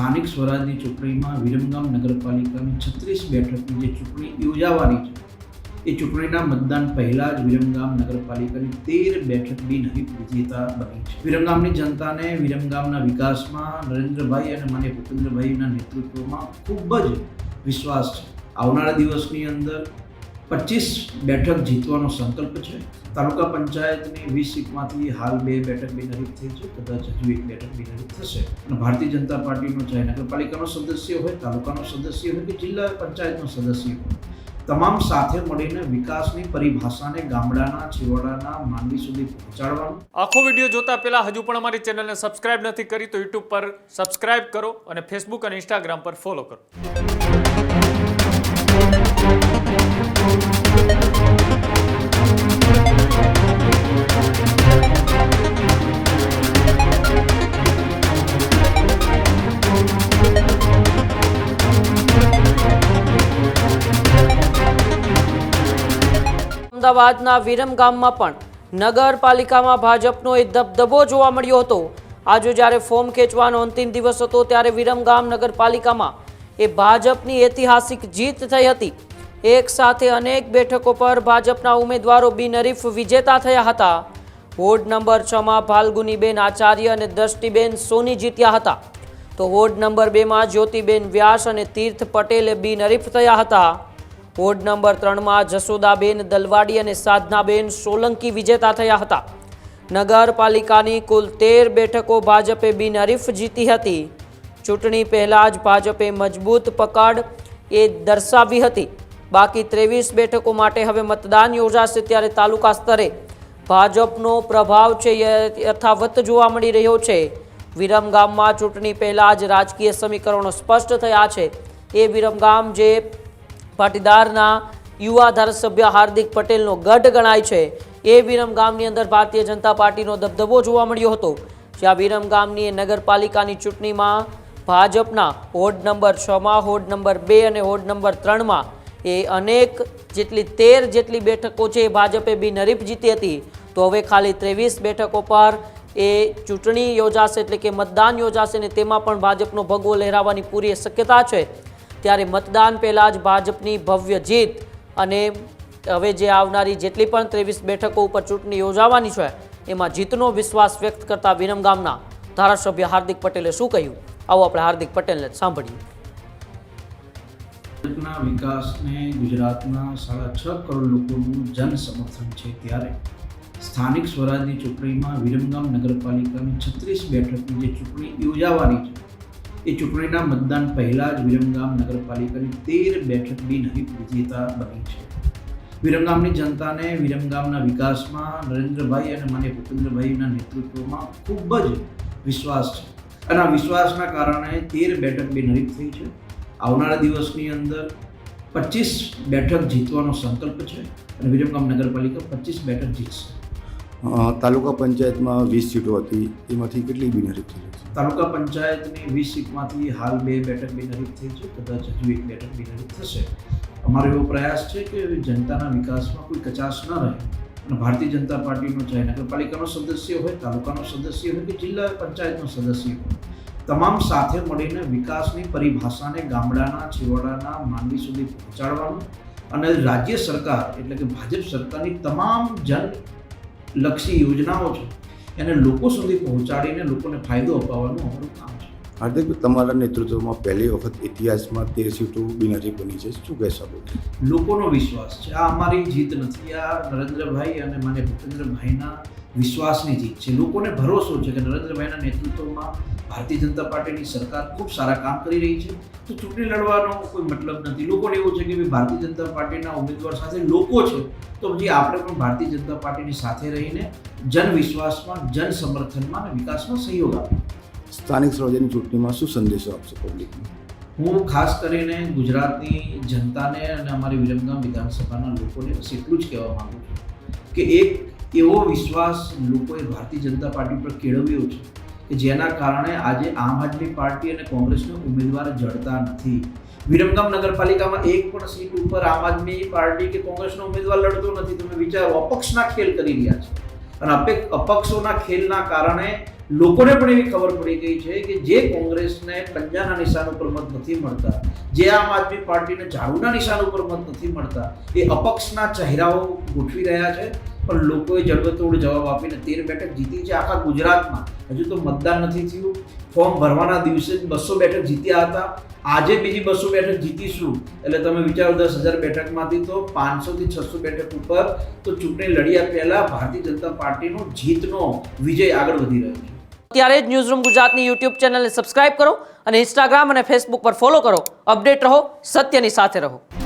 સ્થાનિક સ્વરાજની ચૂંટણીમાં વિરમગામ નગરપાલિકાની 36 બેઠકની જે ચૂંટણી યોજાવાની છે એ ચૂંટણીના મતદાન પહેલાં જ વિરમગામ નગરપાલિકાની 13 બેઠક બિનહરીફ વિજેતા બની છે. વિરમગામની જનતાને વિરમગામના વિકાસમાં નરેન્દ્રભાઈ અને માનનીય ભૂપેન્દ્રભાઈના નેતૃત્વમાં ખૂબ જ વિશ્વાસ છે. આવનારા દિવસની અંદર 25 બેઠક જીતવાનો સંકલ્પ છે. તાલુકા પંચાયતની 20 સીટમાંથી હાલ 2 બેઠક બિનહરીફ થઈ છે, કદાચ હજુ 1 બેઠક બિનહરીફ થશે. અને ભારતીય જનતા પાર્ટીનો ચાહે નગરપાલિકાનો સદસ્ય હોય, તાલુકાનો સદસ્ય હોય કે જિલ્લા પંચાયતનો સદસ્ય હોય, તમામ સાથે મળીને વિકાસની પરિભાષાને ગામડાના છેવાડાના માનવી સુધી પહોંચાડવાનું. આખો વિડીયો જોતા પહેલા હજુ પણ અમારી ચેનલને સબસ્ક્રાઇબ નથી કરી તો યુટ્યુબ પર સબસ્ક્રાઇબ કરો અને ફેસબુક અને ઇન્સ્ટાગ્રામ પર ફોલો કરો. અમદાવાદના વિરમગામમાં પણ નગરપાલિકામાં ભાજપનો એક દબદબો જોવા મળ્યો હતો. આજે જ્યારે ફોર્મ ખેંચવાનો અંતિમ દિવસ હતો ત્યારે વિરમગામ નગરપાલિકામાં એ ભાજપની ઐતિહાસિક જીત થઈ હતી. એક સાથે અનેક બેઠકો પર ભાજપના ઉમેદવારો બિનહરીફ વિજેતા થયા હતા. વોર્ડ નંબર 6માં ફાલ્ગુનીબેન આચાર્ય અને દ્રષ્ટિબેન સોની જીત્યા હતા, તો વોર્ડ નંબર 2માં જ્યોતિબેન વ્યાસ અને તીર્થ પટેલે બિનહરીફ થયા હતા. વોર્ડ નંબર 3માં જશોદાબેન દલવાડી અને સાધનાબેન સોલંકી વિજેતા થયા હતા. નગરપાલિકાની કુલ 13 બેઠકો ભાજપે બિનહરીફ જીતી હતી. ચૂંટણી પહેલાં જ ભાજપે મજબૂત પકડ એ દર્શાવી હતી. બાકી 23 બેઠકો માટે હવે મતદાન યોજાશે, ત્યારે તાલુકા સ્તરે ભાજપનો પ્રભાવ છે યથાવત જોવા મળી રહ્યો છે. વિરમગામમાં ચૂંટણી પહેલાં જ રાજકીય સમીકરણો સ્પષ્ટ થયા છે. એ વિરમગામ જે પાટીદારના યુવા ધારાસભ્ય હાર્દિક પટેલનો ગઢ ગણાય છે, એ વિરમગામની અંદર ભારતીય જનતા પાર્ટીનો દબદબો જોવા મળ્યો હતો. જ્યાં વિરમગામની નગરપાલિકાની ચૂંટણીમાં ભાજપના વોર્ડ નંબર 6માં, વોર્ડ નંબર 2 અને વોર્ડ નંબર 3માં એ અનેક જેટલી 13 જેટલી બેઠકો છે એ ભાજપે બિનહરીફ જીતી હતી. તો હવે ખાલી 23 બેઠકો પર એ ચૂંટણી યોજાશે, એટલે કે મતદાન યોજાશે ને તેમાં પણ ભાજપનો ભગવો લહેરાવાની પૂરી શક્યતા છે. ત્યારે મતદાન પહેલાં જ ભાજપની ભવ્ય જીત અને હવે જે આવનારી જેટલી પણ 23 બેઠકો ઉપર ચૂંટણી યોજાવાની છે એમાં જીતનો વિશ્વાસ વ્યક્ત કરતા વિરમગામના ધારાસભ્ય હાર્દિક પટેલે શું કહ્યું, આવો આપણે હાર્દિક પટેલને સાંભળીએ. ભારતના વિકાસને ગુજરાતના 6.5 કરોડ લોકોનું જન સમર્થન છે. ત્યારે સ્થાનિક સ્વરાજની ચૂંટણીમાં વિરમગામ નગરપાલિકાની 36 બેઠકની જે ચૂંટણી યોજાવાની છે એ ચૂંટણીના મતદાન પહેલાં જ વિરમગામ નગરપાલિકાની 13 બેઠક બિનહરીફ વિજેતા બની છે. વિરમગામની જનતાને વિરમગામના વિકાસમાં નરેન્દ્રભાઈ અને માનનીય ભૂપેન્દ્રભાઈના નેતૃત્વમાં ખૂબ જ વિશ્વાસ છે. અને આ વિશ્વાસના કારણે 13 બેઠક બિનહરીફ થઈ છે. આવનારા દિવસની અંદર 25 બેઠક જીતવાનો સંકલ્પ છે અને વિરમગામ નગરપાલિકા 25 બેઠક જીતશે. તાલુકા પંચાયતમાં 20 સીટો હતી, એમાંથી કેટલી બિનહરીફ થઈ છે? તાલુકા પંચાયતની 20 સીટમાંથી હાલ 2 બેઠક બિનહરીફ થઈ છે, કદાચ હજુ 1 બેઠક બિનહરીફ થશે. અમારો એવો પ્રયાસ છે કે જનતાના વિકાસમાં કોઈ કચાશ ન રહે અને ભારતીય જનતા પાર્ટીનો ચાહે નગરપાલિકાનો સદસ્ય હોય, તાલુકાનો સદસ્ય હોય કે જિલ્લા પંચાયતનો સદસ્ય હોય, તમામ સાથે મળીને વિકાસની પરિભાષાને ગામડાના છેવાડાના માનવી સુધી પહોંચાડવાનું અને રાજ્ય સરકાર એટલે કે ભાજપ સરકારની તમામ જનલક્ષી યોજનાઓ છે એને લોકો સુધી પહોંચાડીને લોકોને ફાયદો અપાવવાનું અમારું કામ છે. હાર્દિક, તમારા નેતૃત્વમાં પહેલી વખત ઇતિહાસમાં 13 સીટો બિનહરીફ બની છે, શું કહેશો? લોકોનો વિશ્વાસ છે. આ અમારી જીત નથી, આ નરેન્દ્રભાઈ અને માનનીય ભૂપેન્દ્રભાઈના વિશ્વાસની જીત છે. લોકોને ભરોસો છે કે નરેન્દ્રભાઈના નેતૃત્વમાં ભારતીય જનતા પાર્ટીની સરકાર ખૂબ સારા કામ કરી રહી છે. તો ચૂંટણી લડવાનો કોઈ મતલબ નથી. લોકોને એવું છે કે ભારતીય જનતા પાર્ટીના ઉમેદવાર સાથે લોકો છે, તો પછી આપણે પણ ભારતીય જનતા પાર્ટીની સાથે રહીને જન વિશ્વાસમાં, જન સમર્થનમાં અને વિકાસમાં સહયોગ આપીએ. સ્થાનિક સ્વરાજ્યની ચૂંટણીમાં શું સંદેશો આપશો પબ્લિકને? હું ખાસ કરીને ગુજરાતની જનતાને અને અમારી વિરમગામ વિધાનસભાના લોકોને બસ એટલું જ કહેવા માગું છું કે એક એવો વિશ્વાસ લોકોએ ભારતીય જનતા પાર્ટી પર કેળવ્યો છે કે જેના કારણે આજે આમ આદમી પાર્ટી અને કોંગ્રેસના ઉમેદવાર જડતા નથી. વિરમગામ નગરપાલિકામાં એક પણ સીટ ઉપર આમ આદમી પાર્ટી કે કોંગ્રેસનો ઉમેદવાર લડતો નથી. તમે વિચારો, અપક્ષના ખેલ કરી રહ્યા છે અને અપક્ષોના ખેલના કારણે લોકોને પણ એવી ખબર પડી ગઈ છે કે જે કોંગ્રેસને પંજાના નિશાન ઉપર મત નથી મળતા, જે આમ આદમી પાર્ટીને ઝાડુના નિશાન ઉપર મત નથી મળતા, એ અપક્ષના ચહેરાઓ ગોઠવી રહ્યા છે. પણ લોકોએ જડબતોડ જવાબ આપીને 13 બેઠક જીતી છે આખા ગુજરાતમાં. હજુ તો મતદાન નથી થયું. ફોર્મ ભરવાના દિવસે જ 200 બેઠક જીત્યા હતા. આજે બીજી 200 બેઠક જીતીશું એટલે તમે વિચારો 10,000 બેઠકમાંથી તો 500 થી 600 બેઠક ઉપર તો ચૂંટણી લડ્યા પહેલા ભારતીય જનતા પાર્ટીનો જીતનો વિજય આગળ વધી રહ્યો છે. ત્યારે જ ન્યૂઝરૂમ ગુજરાતની યુટ્યુબ ચેનલને સબસ્ક્રાઇબ કરો અને ઇન્સ્ટાગ્રામ અને ફેસબુક પર ફોલો કરો. અપડેટ રહો, સત્યની સાથે રહો.